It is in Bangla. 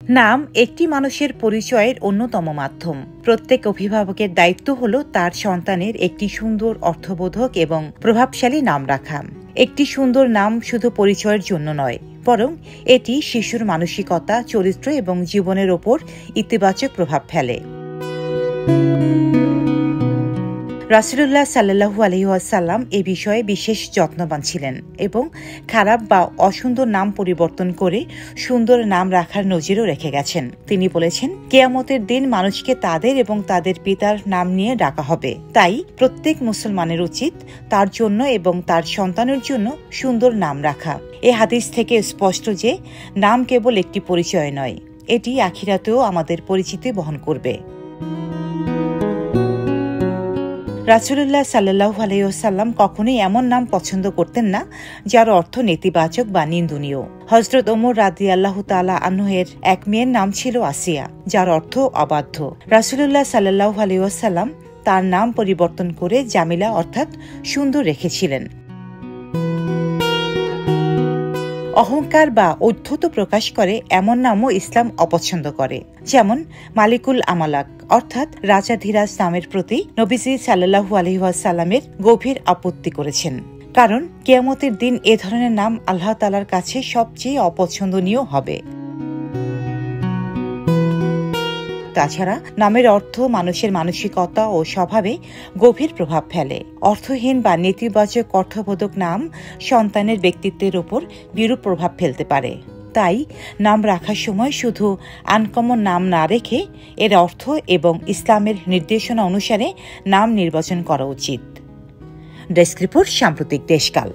নাম একটি মানুষের পরিচয়ের অন্যতম মাধ্যম। প্রত্যেক অভিভাবকের দায়িত্ব হল তার সন্তানের একটি সুন্দর, অর্থবোধক এবং প্রভাবশালী নাম রাখা। একটি সুন্দর নাম শুধু পরিচয়ের জন্য নয়, বরং এটি শিশুর মানসিকতা, চরিত্র এবং জীবনের ওপর ইতিবাচক প্রভাব ফেলে। রাসূলুল্লাহ সাল্লাল্লাহু আলাইহি ওয়াসাল্লাম এ বিষয়ে বিশেষ যত্নবান ছিলেন এবং খারাপ বা অসুন্দর নাম পরিবর্তন করে সুন্দর নাম রাখার নজিরও রেখে গেছেন। তিনি বলেছেন, কিয়ামতের দিন মানুষকে তাদের এবং তাদের পিতার নাম নিয়ে ডাকা হবে। তাই প্রত্যেক মুসলমানের উচিত তার জন্য এবং তার সন্তানের জন্য সুন্দর নাম রাখা। এ হাদিস থেকে স্পষ্ট যে নাম কেবল একটি পরিচয় নয়, এটি আখিরাতেও আমাদের পরিচিতি বহন করবে। রাসূলুল্লাহ সাল্লাল্লাহু আলাইহি ওয়াসাল্লাম কখনোই এমন নাম পছন্দ করতেন না যার অর্থ নেতিবাচক বা নিন্দনীয়। হযরত ওমর রাদিয়াল্লাহু তাআলা আনহু এর এক মেয়ের নাম ছিল আসিয়া, যার অর্থ অবাধ্য। রাসূলুল্লাহ সাল্লাল্লাহু আলাইহি ওয়াসাল্লাম তার নাম পরিবর্তন করে জামিলা অর্থাৎ সুন্দর রেখেছিলেন। অহংকার বা ঔদ্ধত্য প্রকাশ করে এমন নামও ইসলাম অপছন্দ করে, যেমন মালিকুল আমালাক অর্থাৎ রাজাধিরাজ নামের প্রতি নবীজি সাল্লাল্লাহু আলাইহি ওয়াসাল্লামের গভীর আপত্তি করেছেন, কারণ কিয়ামতের দিন এ ধরনের নাম আল্লাহ তাআলার কাছে সবচেয়ে অপছন্দনীয় হবে। তাছাড়া নামের অর্থ মানুষের মানসিকতা ও স্বভাবে গভীর প্রভাব ফেলে। অর্থহীন বা নেতিবাচক অর্থবোধক নাম সন্তানের ব্যক্তিত্বের উপর বিরূপ প্রভাব ফেলতে পারে। তাই নাম রাখার সময় শুধু আনকমন নাম না রেখে এর অর্থ এবং ইসলামের নির্দেশনা অনুসারে নাম নির্বাচন করা উচিত। ডেস্ক রিপোর্ট, সাম্প্রতিক দেশকাল।